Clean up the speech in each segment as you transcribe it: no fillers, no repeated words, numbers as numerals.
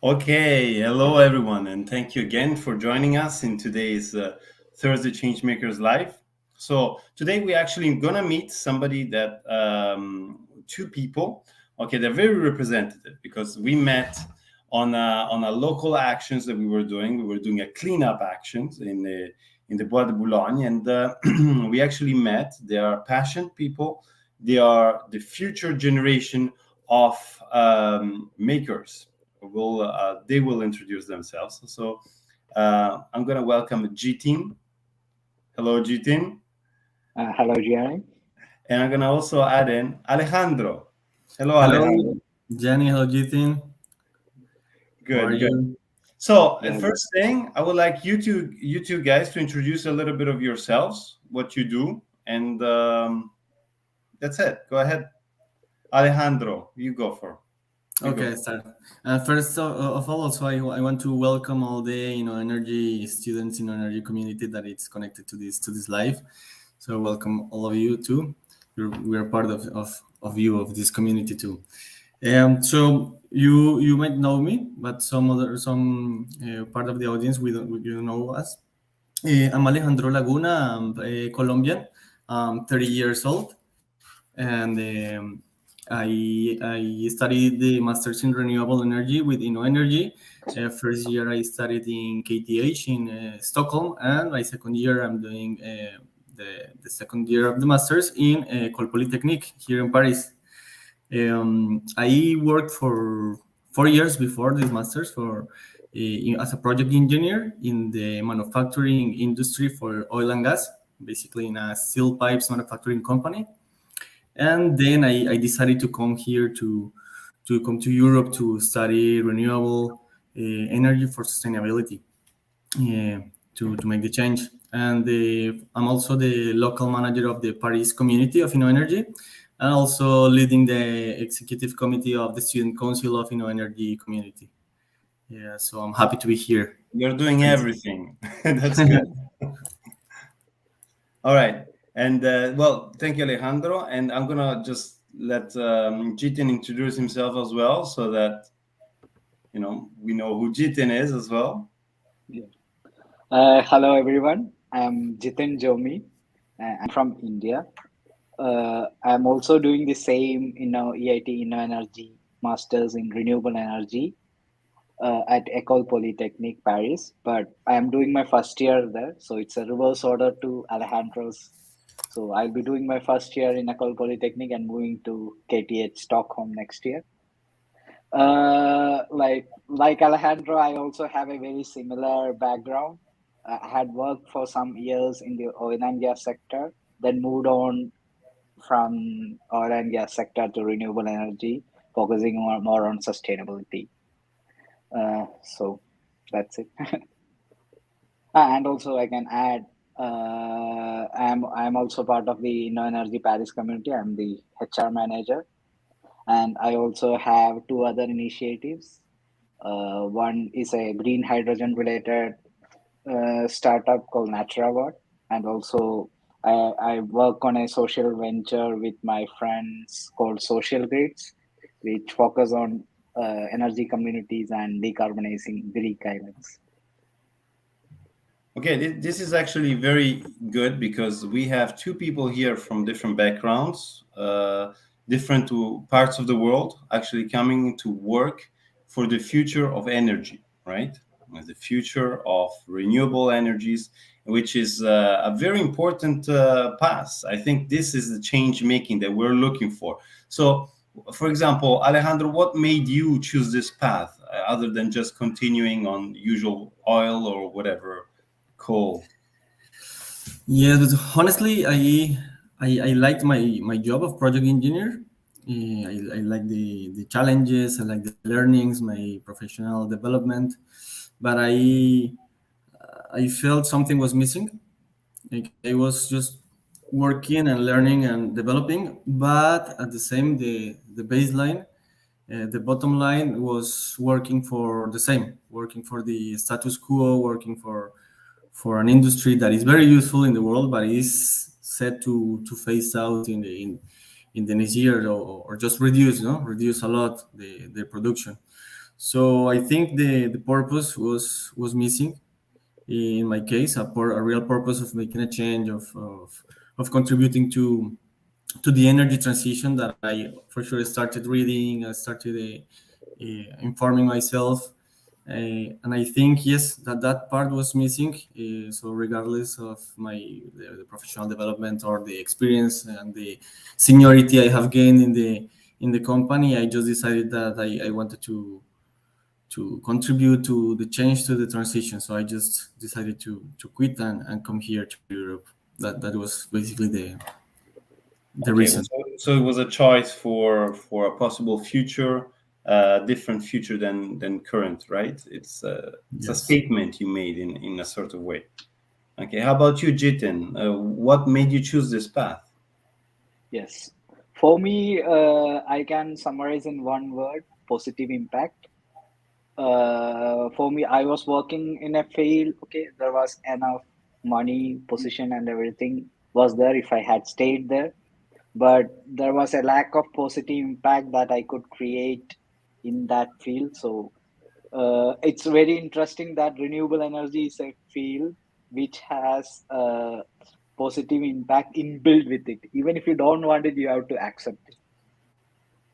Okay, hello everyone, and thank you again for joining us in today's Thursday Changemakers Live. So today we actually gonna meet somebody that two people. Okay, they're very representative because we met on a local actions that we were doing. We were doing a cleanup actions in the Bois de Boulogne, and we actually met. They are passionate people. They are the future generation of makers they will introduce themselves. So I'm going to welcome Jitin. Hello, Jitin. Hello, Gianni. And I'm going to also add in Alejandro. Hello, Hello, Alejandro. Jenny. Hello, Jitin. How are Good, good. you? So Yeah, first thing, I would like you two guys to introduce a little bit of yourselves, what you do, and that's it. Go ahead, Alejandro. You go for. You Okay, go. I start. First of all, also I want to welcome all the energy students in energy community that it's connected to this live. So welcome all of you too. We are part of you of this community too. So you might know me, but some part of the audience you know us. I'm Alejandro Laguna. I'm Colombian. I'm 30 years old, and I studied the master's in renewable energy with InnoEnergy. First year I studied in KTH in Stockholm, and my second year I'm doing the second year of the master's in École Polytechnique here in Paris. I worked for 4 years before this master's as a project engineer in the manufacturing industry for oil and gas, basically in a steel pipes manufacturing company. And then I decided to come here to come to Europe to study renewable energy for sustainability, uh, to make the change. And I'm also the local manager of the Paris community of InnoEnergy, and also leading the executive committee of the student council of InnoEnergy community. Yeah, so I'm happy to be here. You're doing Thanks. everything. That's good. All right. And well, thank you, Alejandro. And I'm going to just let Jitin introduce himself as well so that, we know who Jitin is as well. yeah. Hello, everyone. I'm Jitin Jomi. I'm from India. I'm also doing the same, EIT Energy Masters in Renewable Energy at École Polytechnique Paris. But I'm doing my first year there, so it's a reverse order to Alejandro's. So I'll be doing my first year in École Polytechnique and moving to KTH Stockholm next year. Like Alejandro, I also have a very similar background. I had worked for some years in the oil and gas sector, then moved on from oil and gas sector to renewable energy, focusing more on sustainability. So that's it. And also I can add, I'm also part of the No Energy Paris community. I'm the HR manager, and I also have two other initiatives. One is a green hydrogen related startup called NaturAward, and also I work on a social venture with my friends called Social Grids, which focus on energy communities and decarbonizing Greek islands. Okay, this is actually very good because we have two people here from different backgrounds, different parts of the world, actually coming to work for the future of energy, right? The future of renewable energies, which is a very important path. I think this is the change making that we're looking for. So, for example, Alejandro, what made you choose this path other than just continuing on usual oil or whatever? Cool. Yes, but honestly, I liked my job of project engineer. I like the challenges, I like the learnings, my professional development, but I felt something was missing. Like I was just working and learning and developing, but at the same the baseline, the bottom line was working for the same, working for the status quo, working for an industry that is very useful in the world, but is set to phase out in the next year, or just reduce, reduce a lot the production. So I think the purpose was missing in my case, a real purpose of making a change, of contributing to the energy transition that I for sure started reading. I started informing myself, and I think yes, that part was missing. So regardless of the professional development or the experience and the seniority I have gained in the company, I just decided that I wanted to contribute to the change, to the transition. So I just decided to quit and come here to Europe. That was basically the Okay, well, reason. so it was a choice for a possible future, different future than current, right? It's a Yes. statement you made in a sort of way. Okay, how about you, Jitin? What made you choose this path? Yes. For me, I can summarize in one word: positive impact. For me, I was working in a field. Okay, there was enough money, position, and everything was there if I had stayed there. But there was a lack of positive impact that I could create in that field. So it's very interesting that renewable energy is a field which has a positive impact inbuilt with it. Even if you don't want it, you have to accept it.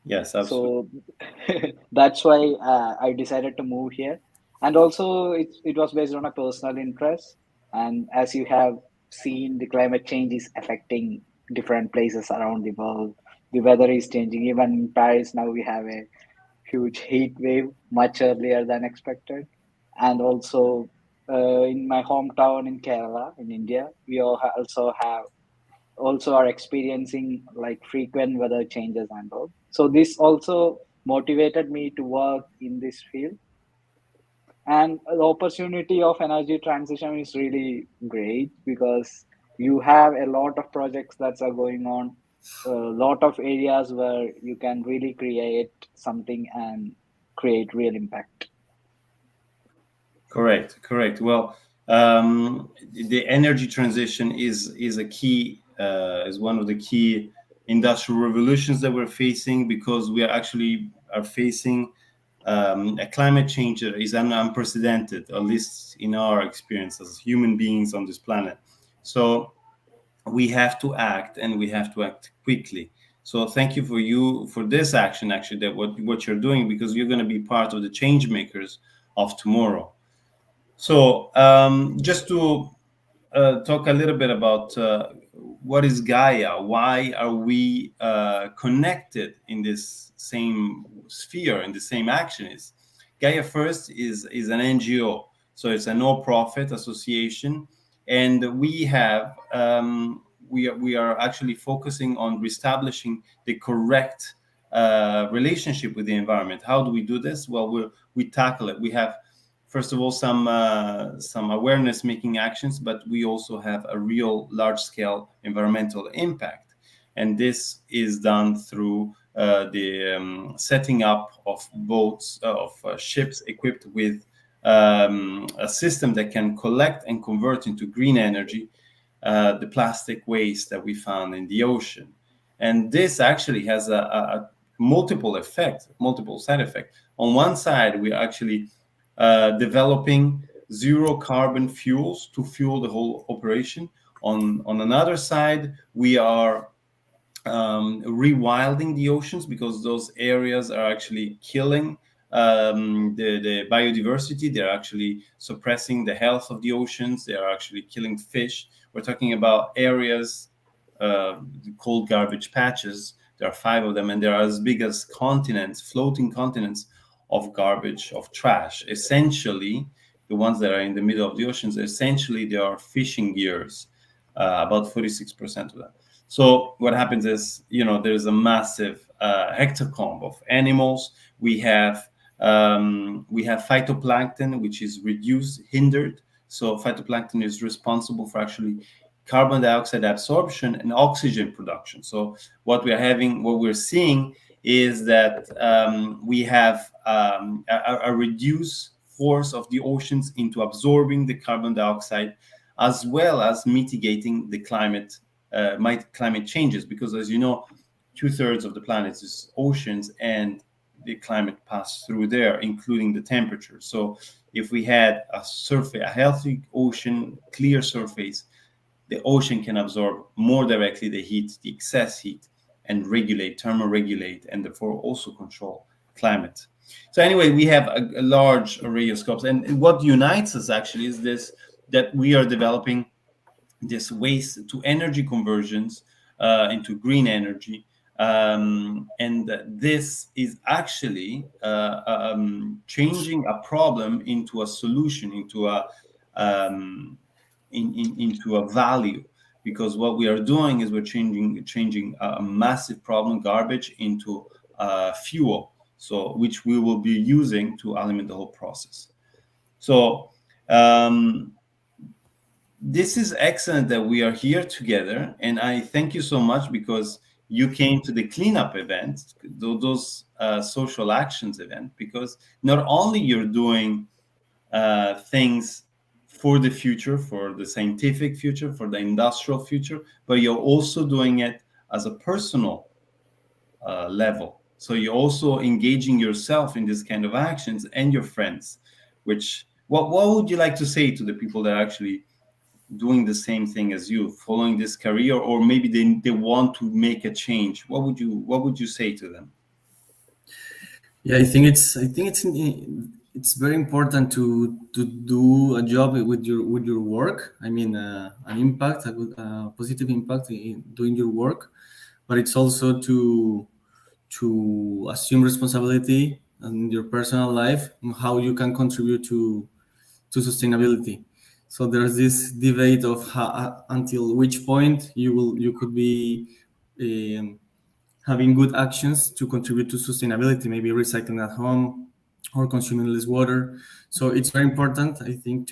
Yes, absolutely. So that's why I decided to move here. And also, it was based on a personal interest. And as you have seen, the climate change is affecting different places around the world. The weather is changing. Even in Paris now, we have a huge heat wave much earlier than expected. And also, in my hometown in Kerala, in India, we also are experiencing like frequent weather changes and all. So this also motivated me to work in this field. And the opportunity of energy transition is really great because you have a lot of projects that are going on, a lot of areas where you can really create something and create real impact. Correct, correct. Well, the energy transition is a key is one of the key industrial revolutions that we're facing because we are facing a climate change that is unprecedented, at least in our experience as human beings on this planet. So we have to act, and we have to act quickly. So thank you for this action, actually, that what you're doing, because you're going to be part of the change makers of tomorrow. So, just to talk a little bit about what is Gaia, why are we connected in this same sphere, in the same action? Is Gaia First is an NGO, so it's a no-profit association, and we are actually focusing on reestablishing the correct relationship with the environment. How do we do this? Well, we tackle it. We have, first of all, some awareness making actions, but we also have a real large scale environmental impact, and this is done through the setting up of boats, of ships equipped with a system that can collect and convert into green energy the plastic waste that we found in the ocean. And this actually has a multiple side effect. On one side, we're actually developing zero carbon fuels to fuel the whole operation. On another side, we are rewilding the oceans, because those areas are actually killing the biodiversity. They're actually suppressing the health of the oceans. They are actually killing fish. We're talking about areas called garbage patches. There are 5 of them, and they're as big as continents, floating continents of garbage, of trash. Essentially, the ones that are in the middle of the oceans, essentially, they are fishing gears, about 46% of them. So what happens is, there's a massive hectocomb of animals. We have phytoplankton, which is reduced, hindered. So phytoplankton is responsible for actually carbon dioxide absorption and oxygen production. So what we're seeing is that we have a reduced force of the oceans into absorbing the carbon dioxide, as well as mitigating the climate changes, because, as you know, 2/3 of the planet is oceans, and the climate pass through there, including the temperature. So if we had a healthy ocean, clear surface, the ocean can absorb more directly the heat, the excess heat, and thermoregulate, and therefore also control climate. So anyway, we have a large array of scopes, and what unites us actually is this, that we are developing this waste to energy conversions into green energy. And this is actually changing a problem into a solution, um, into a value, because what we are doing is we're changing a massive problem, garbage, into fuel, so which we will be using to alimент the whole process. So this is excellent that we are here together, and I thank you so much, because you came to the cleanup event, those social actions event, because not only you're doing things for the future, for the scientific future, for the industrial future, but you're also doing it as a personal level. So you're also engaging yourself in this kind of actions, and your friends. Which what would you like to say to the people that are actually doing the same thing as you, following this career, or maybe they want to make a change? What would you say to them? Yeah, I think it's very important to do a job with your work. I mean, an impact, a positive impact in doing your work, but it's also to assume responsibility in your personal life and how you can contribute to sustainability. So there's this debate of until which point you could be um, having good actions to contribute to sustainability, maybe recycling at home or consuming less water. So it's very important, I think,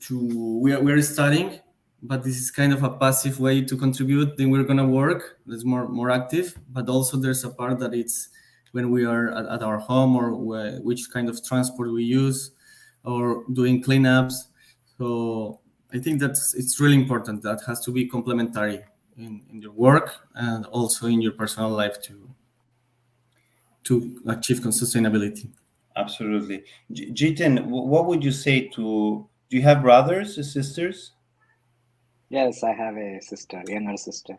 we're studying, but this is kind of a passive way to contribute. Then we're gonna work. That's more active, but also there's a part that it's when we are at our home, or which kind of transport we use, or doing cleanups. So I think it's really important. That has to be complementary in your work and also in your personal life to achieve sustainability. Absolutely. Jitin, what would you say to, do you have brothers or sisters? Yes, I have a sister, younger sister.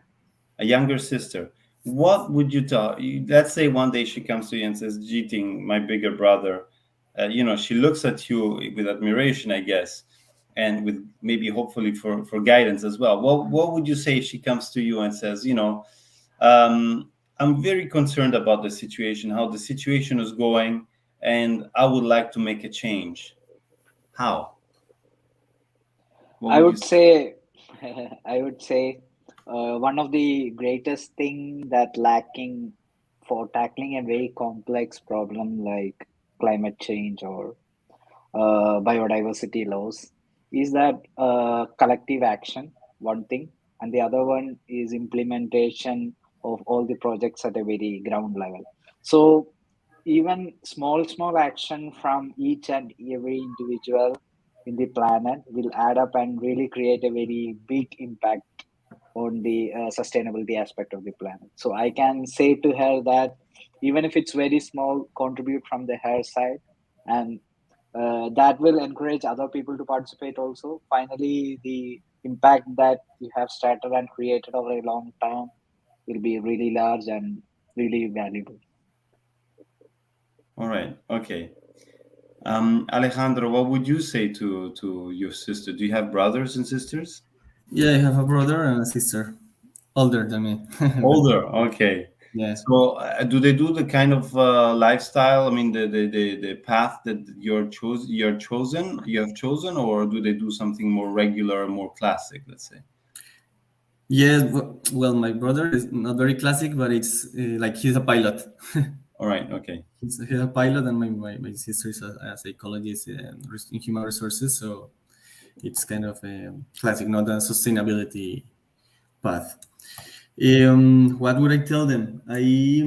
A younger sister. What would you tell? Let's say one day she comes to you and says, Jitin, my bigger brother, she looks at you with admiration, I guess, and with maybe hopefully for guidance as well. What would you say if she comes to you and says, I'm very concerned about the situation, how the situation is going, and I would like to make a change. How? What I would you would say? say, I would say, one of the greatest thing that lacking for tackling a very complex problem like climate change or biodiversity loss is that collective action, one thing, and the other one is implementation of all the projects at a very ground level. So even small action from each and every individual in the planet will add up and really create a very big impact on the sustainability aspect of the planet. So I can say to her that even if it's very small, contribute from the her side, and that will encourage other people to participate also. Finally, the impact that you have started and created over a long time will be really large and really valuable. All right. Okay. Alejandro, what would you say to your sister? Do you have brothers and sisters? Yeah, I have a brother and a sister, older than me. But Older. Okay. yeah. So, do they do the kind of lifestyle? I mean, the path that you have chosen, or do they do something more regular, more classic? Let's say. Yeah, well, my brother is not very classic, but it's like he's a pilot. All right. Okay. He's a pilot, and my sister is a psychologist in human resources. So it's kind of a classic, not a sustainability path. What would I tell them? I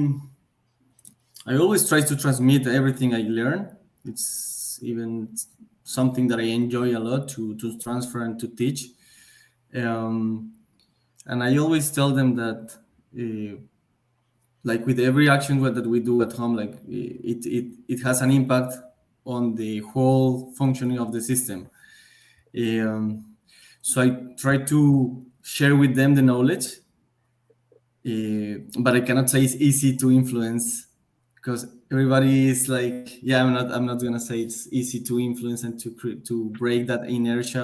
always try to transmit everything I learn. It's even something that I enjoy a lot to transfer and to teach. Um, and I always tell them that like with every action that we do at home, like it has an impact on the whole functioning of the system. Um, so I try to share with them the knowledge, but I cannot say it's easy to influence because everybody is like, yeah, I'm not gonna say it's easy to influence and to break that inertia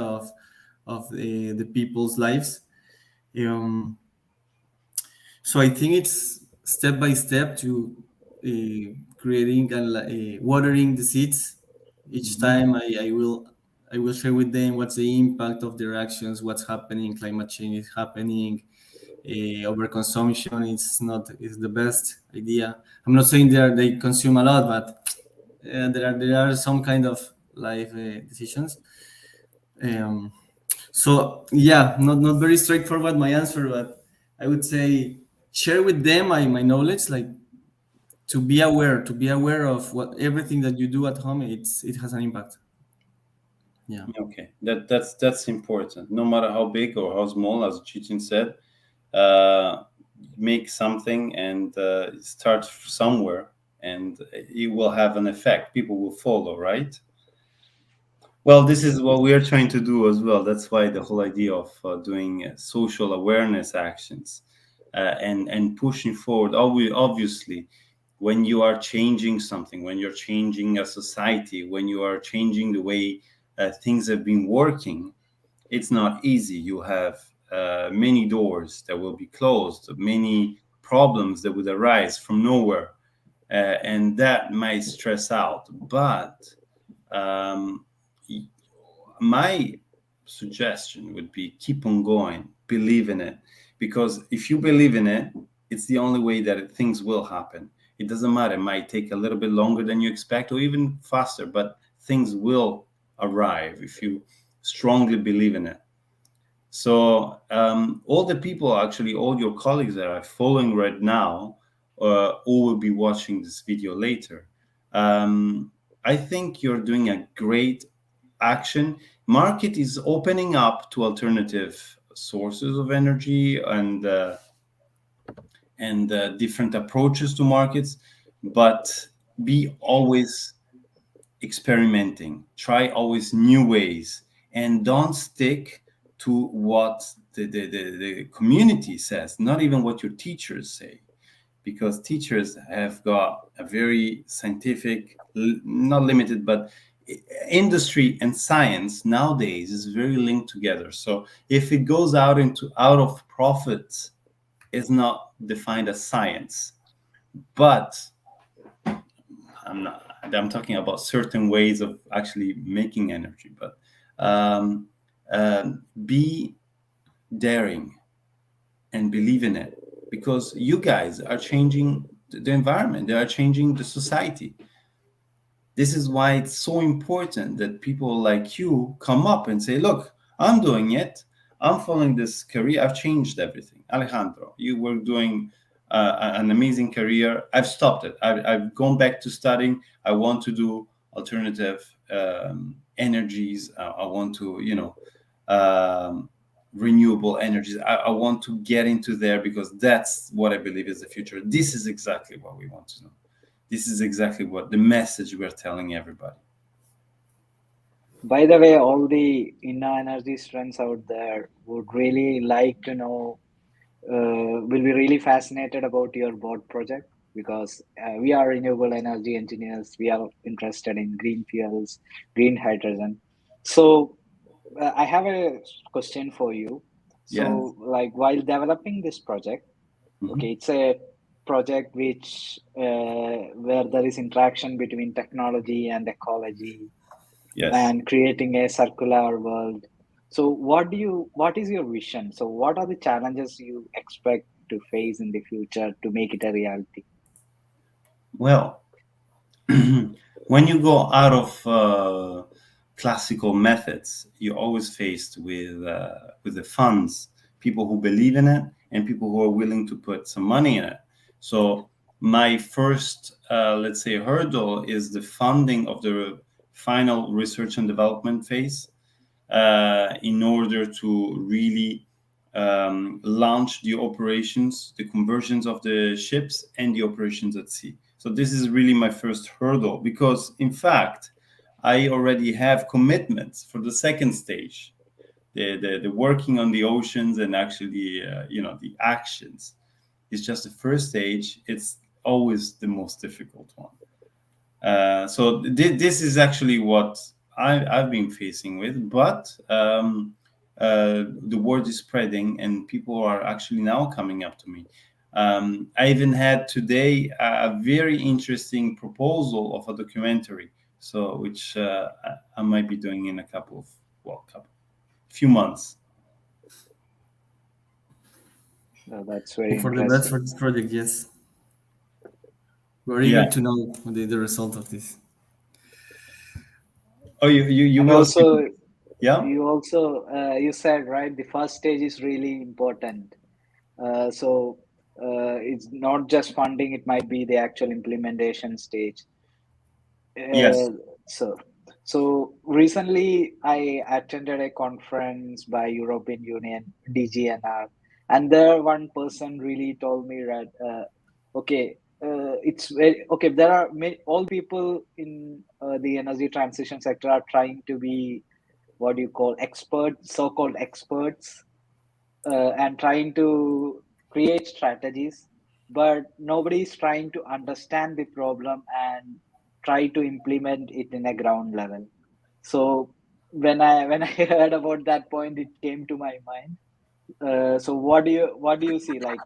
of the people's lives. Um, so I think it's step by step to creating and watering the seeds. Each Mhm. time I will share with them what's the impact of their actions, what's happening, climate change is happening, overconsumption is the best idea. I'm not saying they consume a lot, but there are some kind of life decisions. Um, so yeah, not very straightforward my answer, but I would say share with them my knowledge, like to be aware of what everything that you do at home. It has an impact. Yeah. Okay, that's important. No matter how big or how small, as Chitin said, uh, make something and start somewhere, and it will have an effect. People will follow, right? Well, this is what we are trying to do as well. That's why the whole idea of doing social awareness actions and pushing forward. Obviously, when you are changing something, when you're changing a society, when you are changing the way things have been working, it's not easy. You have many doors that will be closed, many problems that would arise from nowhere, and that might stress out. But um, my suggestion would be keep on going, believe in it, because if you believe in it, it's the only way that things will happen. It doesn't matter, it might take a little bit longer than you expect or even faster, but things will arrive if you strongly believe in it. So all the people, actually all your colleagues that are following right now, or will be watching this video later, um, I think you're doing a great action. Market is opening up to alternative sources of energy and different approaches to markets, but be always experimenting, try always new ways, and don't stick to what the community says, not even what your teachers say, because teachers have got a very scientific, not limited, but industry and science nowadays is very linked together. So if it goes out of profit, it's not defined as science. But I'm talking about certain ways of actually making energy. But um, be daring and believe in it, because you guys are changing the environment, they are changing the society. This is why it's so important that people like you come up and say, look, I'm doing it, I'm following this career, I've changed everything. Alejandro, you were doing an amazing career, I've stopped it, I've gone back to studying, I want to do alternative energies, I want to, um, renewable energies. I want to get into there because that's what I believe is the future. This is exactly what we want to know. This is exactly what the message we're telling everybody. By the way, all the inner energy friends out there would really like to know, will be really fascinated about your board project because we are renewable energy engineers. We are interested in green fuels, green hydrogen. So I have a question for you. Yeah. So, like while developing this project, Mhm. okay, it's a project which where there is interaction between technology and ecology Yes. and creating a circular world. So what is your vision? So what are the challenges you expect to face in the future to make it a reality? Well, when you go out of classical methods, you're always faced with the funds, people who believe in it, and people who are willing to put some money in it. So my first, let's say, hurdle is the funding of the final research and development phase, in order to really launch the operations, the conversions of the ships, and the operations at sea. So this is really my first hurdle, because in fact, I already have commitments for the second stage, the working on the oceans, and actually, the actions. It's just the first stage. It's always the most difficult one. So this is actually what I've been facing with, but the word is spreading, and people are actually now coming up to me. I even had today a very interesting proposal of a documentary, so which I might be doing in a few months. That's very For the best interesting. for this project, yes. We're Yeah. eager to know the result of this. Oh, you And will see. also, Yeah. you said, right, the first stage is really important. So it's not just funding, it might be the actual implementation stage. Yes. Uh, so, so recently I attended a conference by European Union DGNR, and there one person really told me that okay, it's very okay. There are many, all people in the energy transition sector are trying to be what you call experts, so-called experts, and trying to create strategies, but nobody is trying to understand the problem and try to implement it in a ground level. So when I heard about that point, it came to my mind. So what do you see, like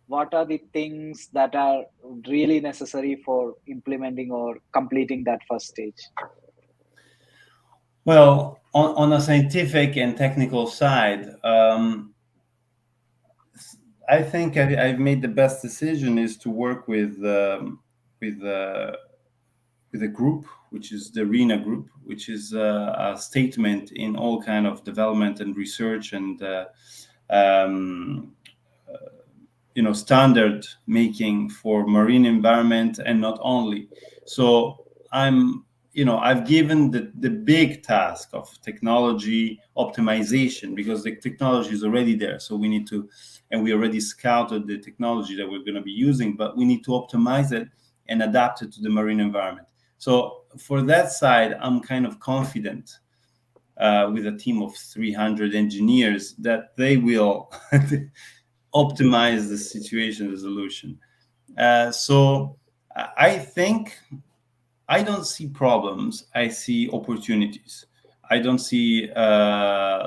what are the things that are really necessary for implementing or completing that first stage? Well, on a scientific and technical side, I think I've made the best decision is to work with uh, with a group, which is the RENA group, which is a statement in all kind of development and research and um, standard making for marine environment, and not only. So I've given the big task of technology optimization, because the technology is already there. So we need to, and we already scouted the technology that we're going to be using, but we need to optimize it and adapt it to the marine environment. So for that side, I'm kind of confident with a team of 300 engineers that they will optimize the situation resolution. So I think I don't see problems. I see opportunities. I don't see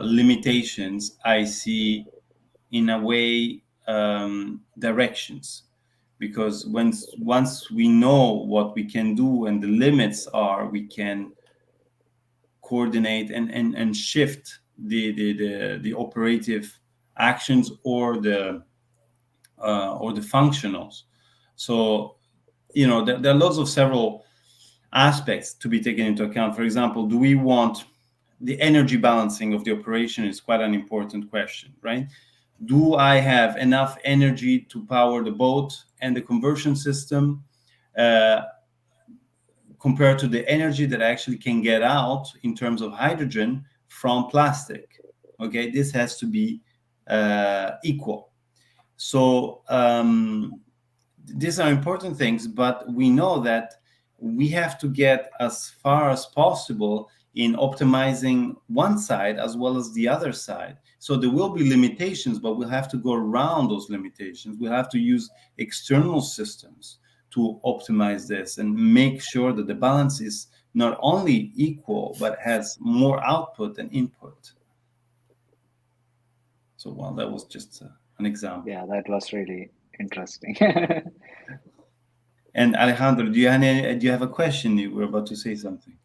limitations. I see, in a way, directions. Because once we know what we can do and the limits are, we can coordinate and shift the operative actions or the functionals. So, there are lots of several aspects to be taken into account. For example, do we want the energy balancing of the operation is quite an important question, right? Do I have enough energy to power the boat and the conversion system uh, compared to the energy that I actually can get out in terms of hydrogen from plastic? Okay, this has to be equal. So these are important things, but we know that we have to get as far as possible in optimizing one side as well as the other side. So there will be limitations, but we'll have to go around those limitations. We'll have to use external systems to optimize this and make sure that the balance is not only equal, but has more output than input. So, well, that was just an example. Yeah, that was really interesting. And Alejandro, do you have a question? You were about to say something.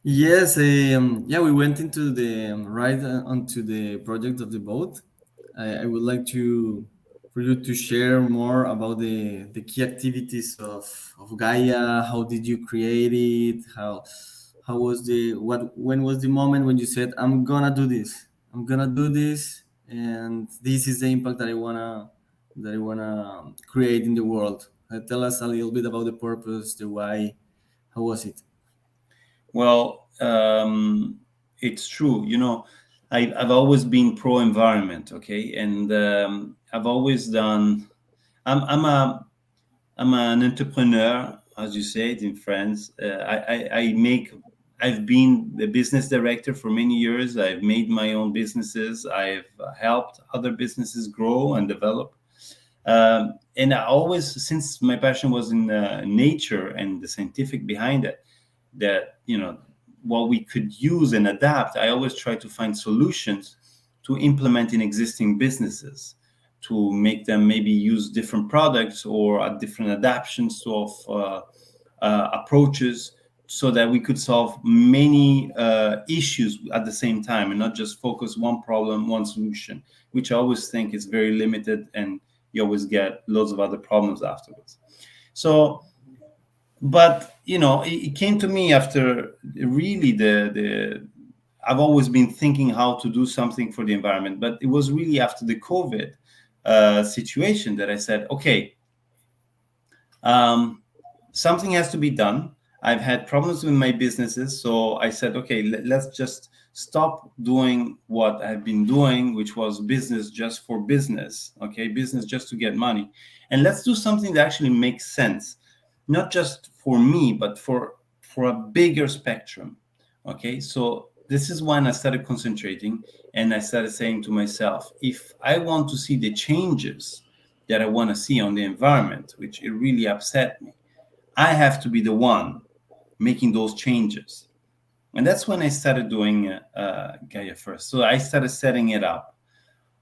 Yes, yeah, we went into the right onto the project of the boat. I would like to for you to share more about the key activities of Gaia. How did you create it? How was the what? When was the moment when you said, "I'm gonna do this. I'm gonna do this, and this is the impact that I wanna create in the world." Tell us a little bit about the purpose, the why. How was it? Well, it's true. I've always been pro environment, okay, and I've always done. I'm an entrepreneur, as you say it in France. I make. I've been the business director for many years. I've made my own businesses. I've helped other businesses grow and develop. And I always, since my passion was in nature and the scientific behind it, that what we could use and adapt, I always try to find solutions to implement in existing businesses, to make them maybe use different products or different adaptations of approaches, so that we could solve many issues at the same time and not just focus one problem, one solution, which I always think is very limited, and you always get loads of other problems afterwards. So, but it came to me after really the I've always been thinking how to do something for the environment, but it was really after the COVID situation that I said, okay, something has to be done. I've had problems with my businesses, so I said, okay, let's just stop doing what I've been doing, which was business just for business, okay, business just to get money, and let's do something that actually makes sense, not just for me, but for a bigger spectrum. Okay, so this is when I started concentrating, and I started saying to myself, if I want to see the changes that I want to see on the environment, which it really upset me, I have to be the one making those changes. And that's when I started doing Gaia first. So I started setting it up.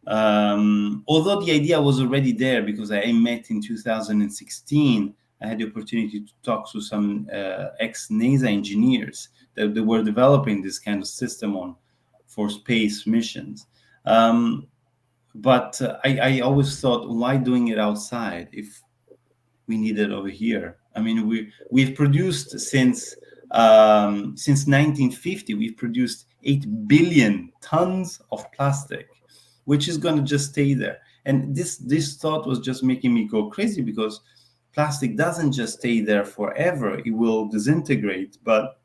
Although the idea was already there, because I met in 2016, I had the opportunity to talk to some ex-NASA engineers that they were developing this kind of system for space missions. But I always thought, why doing it outside if we need it over here? I mean, we've produced since 1950, we've produced 8 billion tons of plastic, which is going to just stay there. And this thought was just making me go crazy, because plastic doesn't just stay there forever. It will disintegrate, but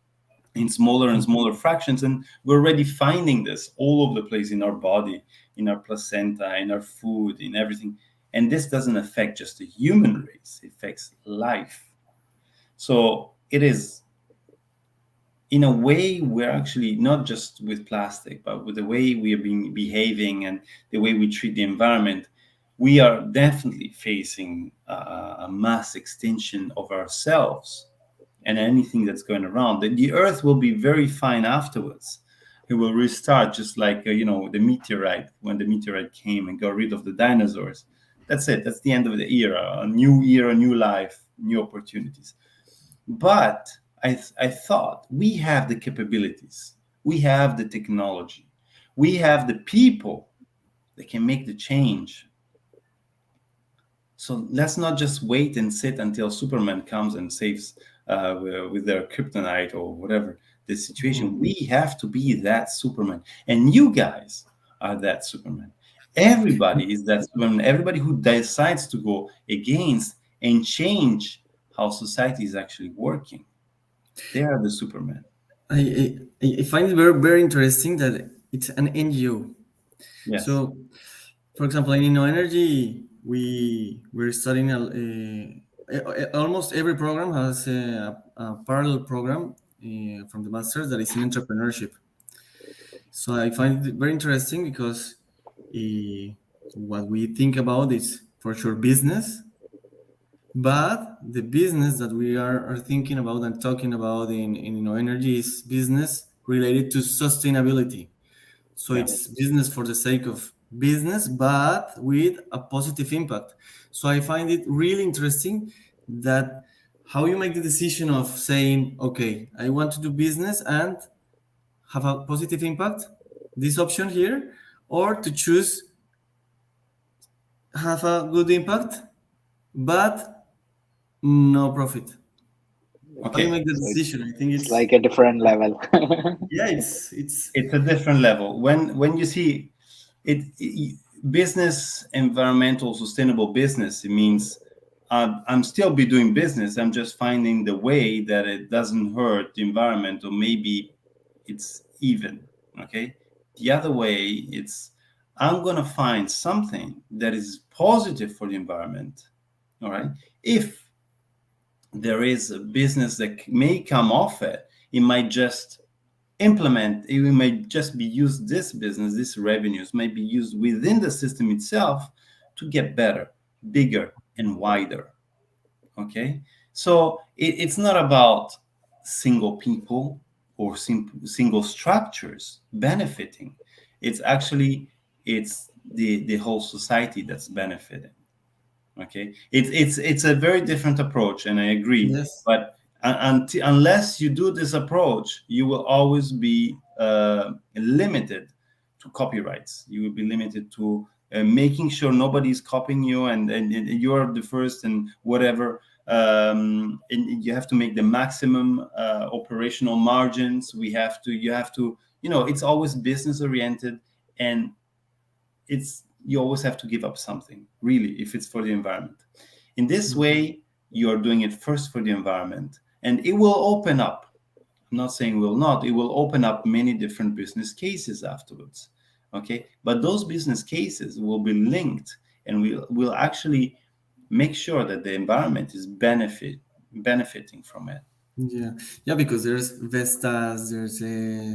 in smaller and smaller fractions. And we're already finding this all over the place in our body, in our placenta, in our food, in everything. And this doesn't affect just the human race, it affects life. So it is, in a way, we're actually not just with plastic, but with the way we are behaving and the way we treat the environment, we are definitely facing a mass extinction of ourselves and anything that's going around. The Earth will be very fine afterwards. It will restart, just like the meteorite, when the meteorite came and got rid of the dinosaurs. That's it. That's the end of the era. A new life, new opportunities. But I thought, we have the capabilities, we have the technology, we have the people that can make the change. So let's not just wait and sit until Superman comes and saves with their kryptonite or whatever the situation. We have to be that Superman, and you guys are that Superman. Everybody is that Superman. Everybody who decides to go against and change how society is actually working, they are the Superman. I find it very, very interesting that it's an NGO. Yes. So, for example, in Energy, we're studying almost every program has a parallel program from the masters that is in entrepreneurship. So I find it very interesting because what we think about is for sure business, but the business that we are thinking about and talking about in Energy is business related to sustainability. So Yeah. it's business for the sake of business, but with a positive impact. So I find it really interesting that how you make the decision of saying, okay, I want to do business and have a positive impact, this option here, or to choose have a good impact, but no profit. How you Okay. make the So decision? I think it's like a different level. yeah, it's It's a different level. When you see it, business, environmental, sustainable business, it means I'm still be doing business. I'm just finding the way that it doesn't hurt the environment, or maybe it's even. Okay, the other way, it's I'm going to find something that is positive for the environment. All right. If there is a business that may come off it, it might just it might just be used, this business, these revenues might be used within the system itself to get better, bigger, and wider. Okay. So it's not about single people or single structures benefiting. It's actually it's the whole society that's benefiting. Okay, it's a very different approach, and I agree. Yes. But unless you do this approach, you will always be limited to copyrights. You will be limited to making sure nobody's copying you, and you are the first and whatever. And you have to make the maximum operational margins. You have to, it's always business oriented, and it's you always have to give up something, really, if it's for the environment. In this way, you are doing it first for the environment, and it will open up. I'm not saying will not. It will open up many different business cases afterwards. Okay, but those business cases will be linked, and will actually make sure that the environment is benefiting from it. Yeah, yeah, because there's Vestas, there's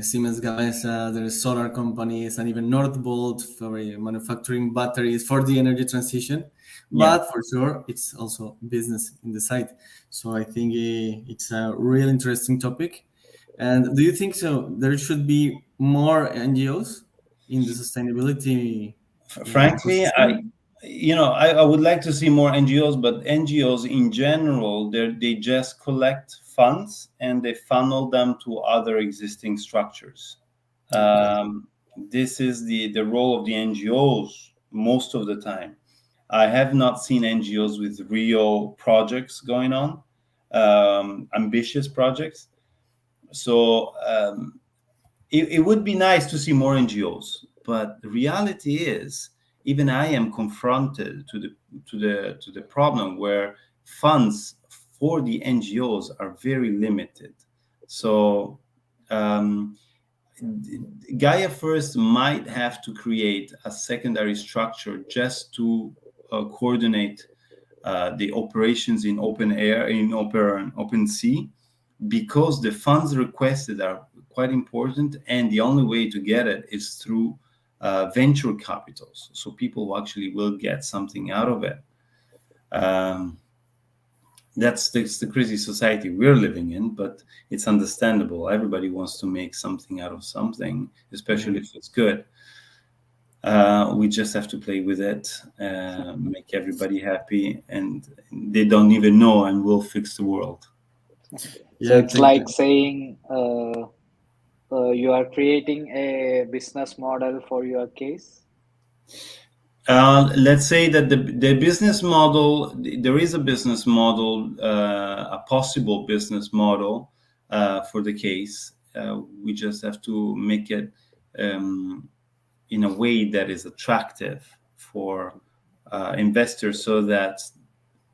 Siemens Gamesa, there's solar companies, and even Northvolt for manufacturing batteries for the energy transition. Yeah. But for sure, it's also business in the side. So I think it's a real interesting topic. And do you think so? There should be more NGOs in the sustainability Frankly, ecosystem? I would like to see more NGOs, but NGOs in general, they just collect funds and they funnel them to other existing structures. Okay. This is the role of the NGOs most of the time. I have not seen NGOs with real projects going on, ambitious projects. So it would be nice to see more NGOs, but the reality is, even I am confronted to the problem where funds for the NGOs are very limited. So Gaia First might have to create a secondary structure just to coordinate the operations in open air, in open sea, because the funds requested are quite important, and the only way to get it is through venture capitals. So people who actually will get something out of it. That's the crazy society we're living in, but it's understandable. Everybody wants to make something out of something, especially if it's good. We just have to play with it, make everybody happy, and they don't even know, and we'll fix the world. So Yeah, it's like saying you are creating a business model for your case. Let's say that the business model, there is a business model, a possible business model for the case. We just have to make it in a way that is attractive for investors, so that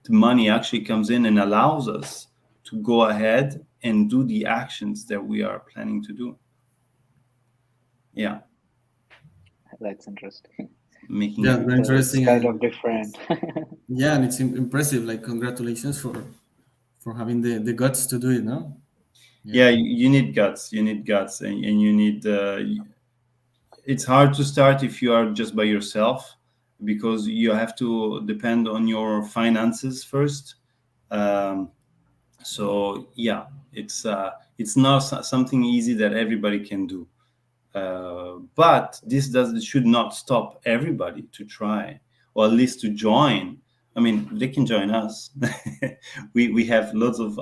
the money actually comes in and allows us to go ahead and do the actions that we are planning to do. Yeah. That's interesting. Making yeah, it. very So it's interesting, kind of and different. yeah, and it's impressive. Like, congratulations for having the guts to do it. No. Yeah, you need guts. You need guts, and you need. It's hard to start if you are just by yourself, because you have to depend on your finances first. So yeah, it's not something easy that everybody can do. But this should not stop everybody to try, or at least to join. I mean, they can join us. we have lots of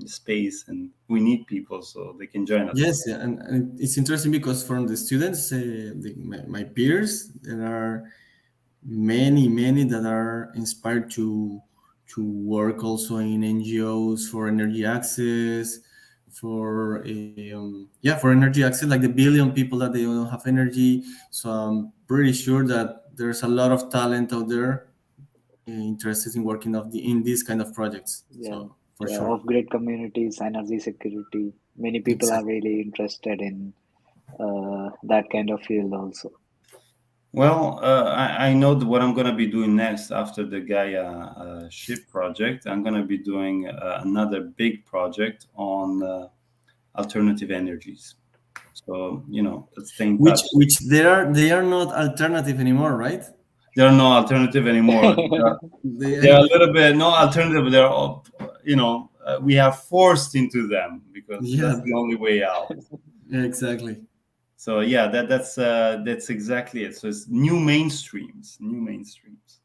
space, and we need people, so they can join us. Yes, yeah, and it's interesting because from the students, my peers, there are many that are inspired to work also in NGOs for energy access, for for energy access, like the billion people that they don't have energy. So I'm pretty sure that there's a lot of talent out there interested in working in these kind of projects. Yeah, So for yeah. sure, Off-grid communities, energy security. Many people are exactly. really interested in that kind of field also. Well, I know what I'm going to be doing next after the Gaia ship project. I'm going to be doing another big project on alternative energies. So, let's stay in touch. Which they are not alternative anymore, right? There are no alternative anymore. They're a They little bit no alternative. They're all, we have forced into them because that's yeah, the only way out. exactly. So yeah, that's exactly it. So it's new mainstreams, new mainstreams.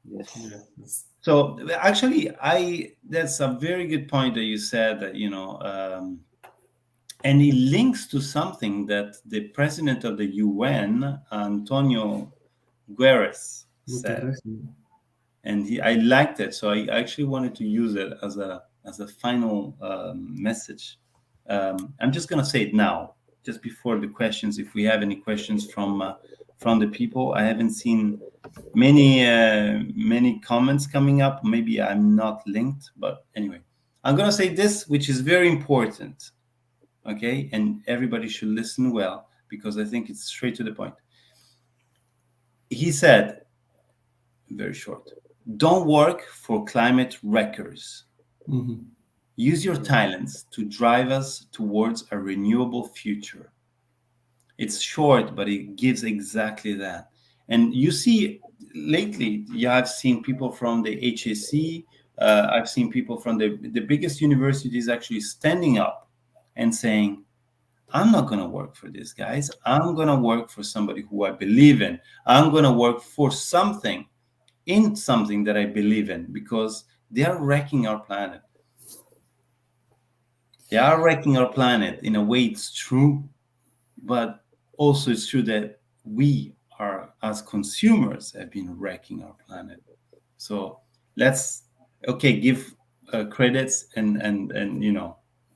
Yes. Yeah. So actually, I that's a very good point that you said that and it links to something that the president of the UN, Antonio Guterres, said, Guterres. and I liked it. So I actually wanted to use it as a final message. I'm just gonna say it now, just before the questions. If we have any questions from the people, I haven't seen many comments coming up. Maybe I'm not linked, but anyway, I'm gonna say this, which is very important. Okay, and everybody should listen well because I think it's straight to the point. He said, very short, don't work for climate wreckers. Mhm. Use your talents to drive us towards a renewable future. It's short, but it gives exactly that. And you see, lately, yeah, I've seen people from the HAC, I've seen people from the biggest universities actually standing up and saying, I'm not going to work for these guys. I'm going to work for somebody who I believe in. I'm going to work for something, in something that I believe in, because they are wrecking our planet. They are wrecking our planet. In a way, it's true, but also it's true that we are, as consumers, have been wrecking our planet. So let's, okay, give credits and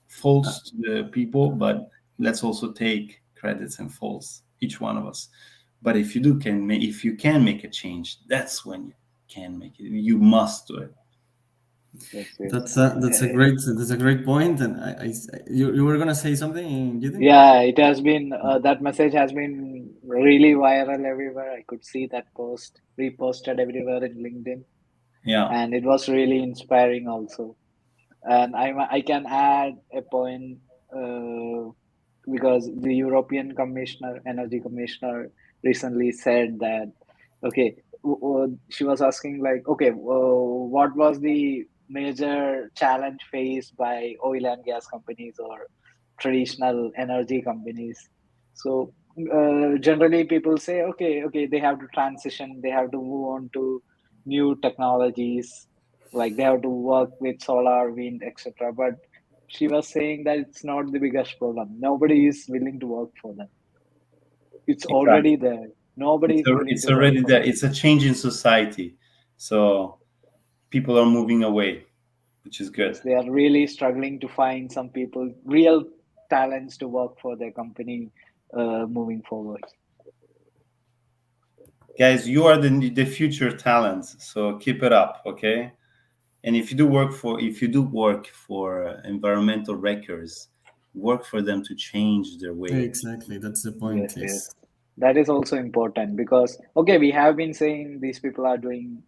faults to the people, but let's also take credits and faults, each one of us. But if you if you can make a change, that's when you can make it. You must do it. Yes, yes. That's a great point. And you were gonna say something, Gideon? Yeah, it has been that message has been really viral everywhere. I could see that post reposted everywhere in LinkedIn, Yeah. and it was really inspiring also. And I can add a point uh, because the European Commissioner, Energy Commissioner, recently said that okay, she was asking like, okay, what was the major challenge faced by oil and gas companies or traditional energy companies? So generally, people say, okay, they have to transition, they have to move on to new technologies, like they have to work with solar, wind, etc. But she was saying that it's not the biggest problem. Nobody is willing to work for them. It's Exactly. already there. Nobody is willing It's to work already for there. them. It's a change in society. So people are moving away, which is good. Yes, they are really struggling to find some people, real talents to work for their company moving forward. Guys, you are the future talents. So keep it up, okay? And if you do work for environmental wreckers, work for them to change their way. Exactly. That's the point. Yes, yes. Yes. That is also important because, okay, we have been saying these people are doing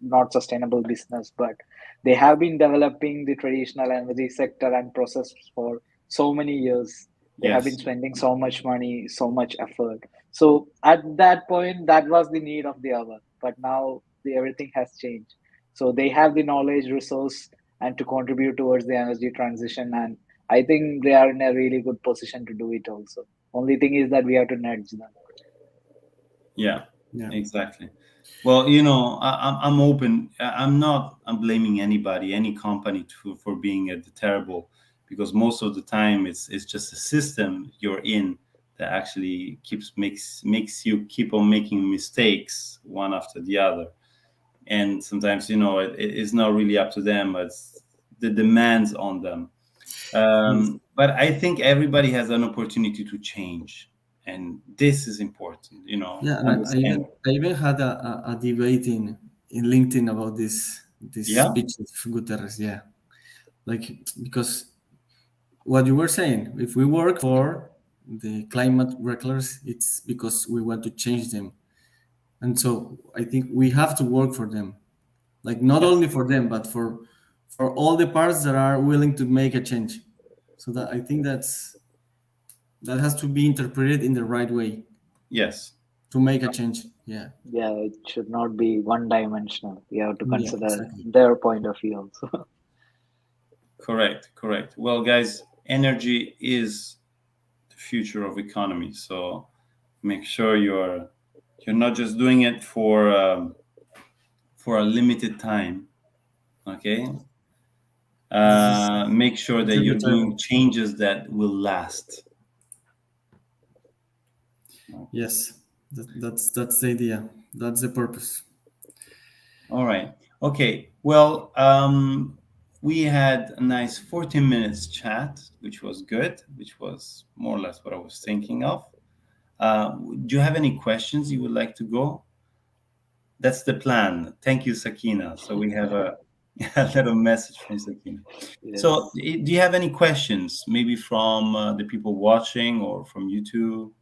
not sustainable business, but they have been developing the traditional energy sector and process for so many years. They have been Yes, spending so much money, so much effort. So at that point, that was the need of the hour. But now everything has changed. So they have the knowledge, resource, and to contribute towards the energy transition. And I think they are in a really good position to do it also. Only thing is that we have to nudge them. yeah, Yeah. exactly. Well, I'm open. I'm blaming anybody, any company for being terrible, because most of the time it's just a system you're in that actually makes you keep on making mistakes one after the other. And sometimes it's not really up to them, but it's the demands on them. Yes. But I think everybody has an opportunity to change, and this is important. Yeah, and I Understand? even had a debate in LinkedIn about this Yeah. speech of Guterres. Yeah, like because what you were saying, if we work for the climate reckless, it's because we want to change them. And so I think we have to work for them, like not Yes. only for them, but for all the parts that are willing to make a change. So that I think that has to be interpreted in the right way Yes. to make a change. Yeah, Yeah, it should not be one dimensional. You have to yeah, consider exactly. their point of view also. Correct. Correct. Well, guys, energy is the future of economy. So make sure you're not just doing it for a limited time. Okay. This is Make sure that until you're doing retirement. changes that will last. Yes, that's the idea. That's the purpose. All right. Okay. Well, we had a nice 14 minutes chat, which was good, which was more or less what I was thinking of. Do you have any questions you would like to go? That's the plan. Thank you, Sakina. So we have a little message from Sakina. So, Yes. do you have any questions, maybe from the people watching or from YouTube,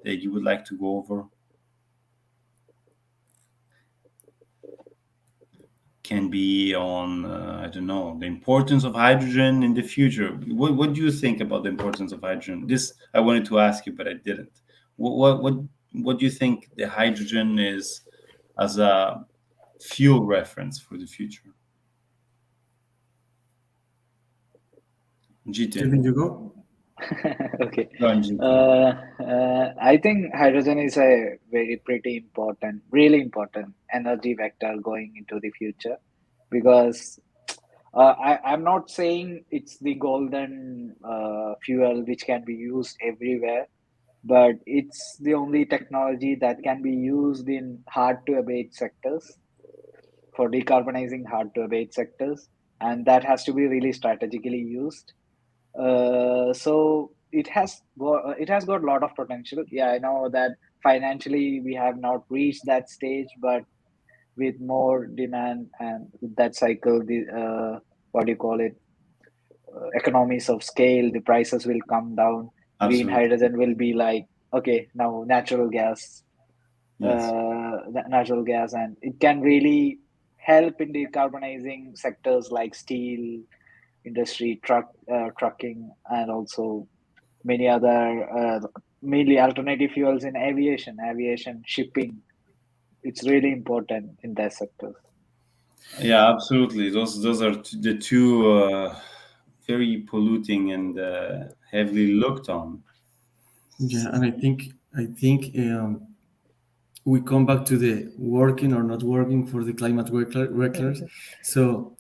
that you would like to go over? Can be on, I don't know, the importance of hydrogen in the future. What do you think about the importance of hydrogen? This I wanted to ask you, but I didn't. What do you think the hydrogen is as a fuel reference for the future? Do you Jitin, think you go? Okay. go on, Jitin. I think hydrogen is a very pretty important, really important energy vector going into the future because I'm not saying it's the golden fuel which can be used everywhere, but it's the only technology that can be used in hard to abate sectors for decarbonizing hard to abate sectors, and that has to be really strategically used. So it has got a lot of potential. Yeah, I know that financially we have not reached that stage, but with more demand and with that cycle, the what do you call it? Economies of scale, the prices will come down. Green Absolutely. hydrogen will be like, okay, now Yes. natural gas, and it can really help in decarbonizing sectors like steel industry, trucking, and also many other mainly alternative fuels in aviation, shipping. It's really important in that sector. Yeah, absolutely. Those are the two very polluting and heavily looked on. Yeah, and I think we come back to the working or not working for the climate reckless. So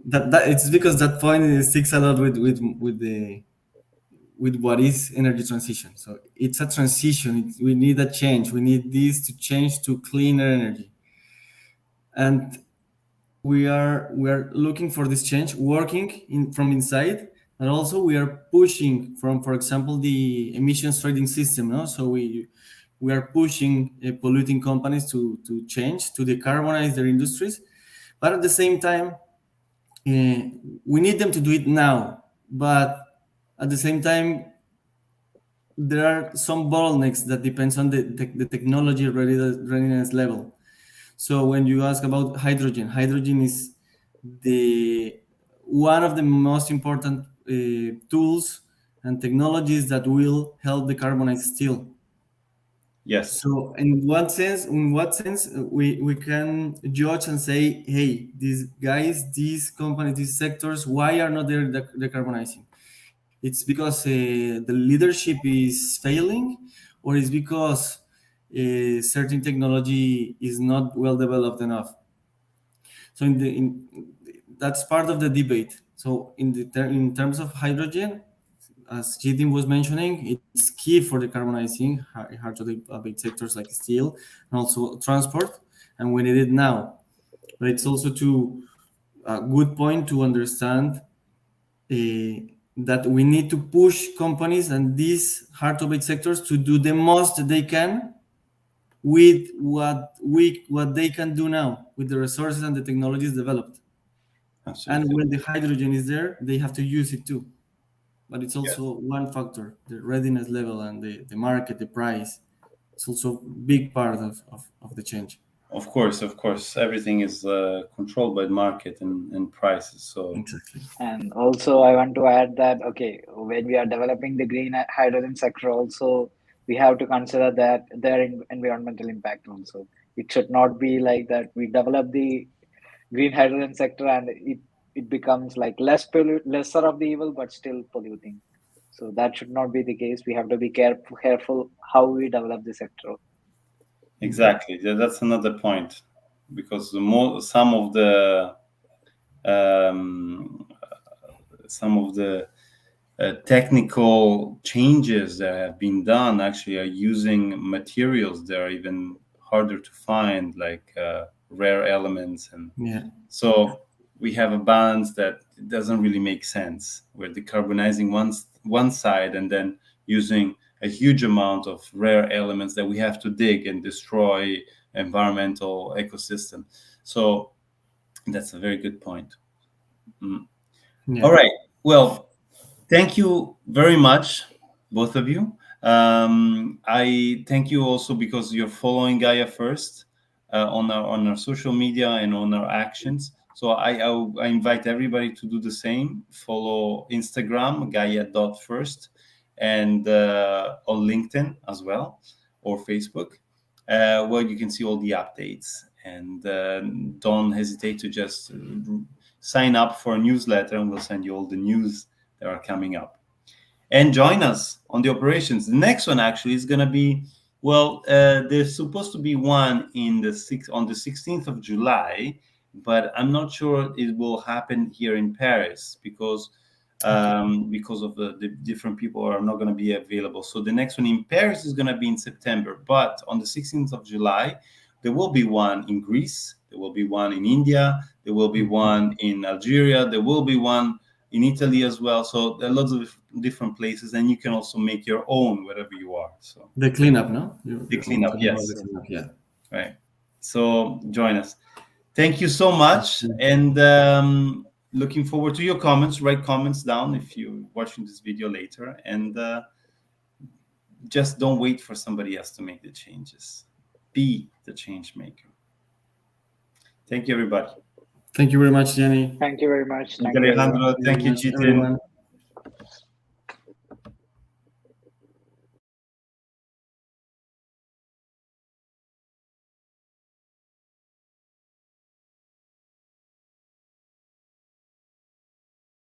that it's because that point sticks a lot with what is energy transition. So it's a transition. We need a change. We need this to change to cleaner energy, and we are looking for this change, working in from inside, and also we are pushing from, for example, the emissions trading system. No, so we are pushing polluting companies to change to decarbonize their industries, but at the same time, uh, we need them to do it now. But at the same time, there are some bottlenecks that depends on the technology readiness level. So when you ask about hydrogen, hydrogen is the one of the most important tools and technologies that will help decarbonize steel. Yes. So in what sense we can judge and say, hey, these guys, these companies, these sectors, why are not they decarbonizing? It's because the leadership is failing, or it's because certain technology is not well developed enough. So that's part of the debate. So in terms of hydrogen, as Jitin was mentioning, it's key for decarbonizing hard to abate sectors like steel and also transport, and we need it now. But it's also to a good point to understand that we need to push companies and these hard to abate sectors to do the most they can with what they can do now with the resources and the technologies developed. And Absolutely. when the hydrogen is there, they have to use it too. but it's Yes. also one factor, the readiness level and the market, the price. It's also big part of the change. Of course, everything is controlled by the market and prices. So Exactly. And also, I want to add that, okay, when we are developing the green hydrogen sector, also we have to consider that their environmental impact also. It should not be like that we develop the green hydrogen sector and it becomes like lesser of the evil, but still polluting. So that should not be the case. We have to be careful how we develop the sector. exactly, that's another point, because the more um, some of the technical changes that have been done actually are using materials that are even harder to find, like rare elements, and Yeah. so we have a balance that doesn't really make sense. We're decarbonizing one side and then using a huge amount of rare elements that we have to dig and destroy environmental ecosystem. So that's a very good point. Mm. All Yeah. right. Well, thank you very much, both of you. I thank you also because you're following Gaia first on our social media and on our actions. So I invite everybody to do the same. Follow Instagram Gaia.first and on LinkedIn as well, or Facebook, where you can see all the updates. And don't hesitate to just sign up for a newsletter, and we'll send you all the news that are coming up. And join us on the operations. The next one actually is going to be, well, there's supposed to be one on the 16th of July, but I'm not sure it will happen here in Paris because of the different people are not going to be available. So the next one in Paris is going to be in September, but on the 16th of July, there will be one in Greece, there will be one in India, there will be one in Algeria, there will be one in Italy as well. So there are lots of different places, and you can also make your own wherever you are. So The cleanup, no? the You're cleanup, talking about the yes, cleanup, yeah. right. So join us. Thank you so much, and looking forward to your comments. Write comments down if you're watching this video later, and just don't wait for somebody else to make the changes. Be the change maker. Thank you, everybody. Thank you very much, Jenny. Thank you very much. Thank Thank you, you, everyone. Alejandro. Thank you Thank very you, much, Jitin. everyone.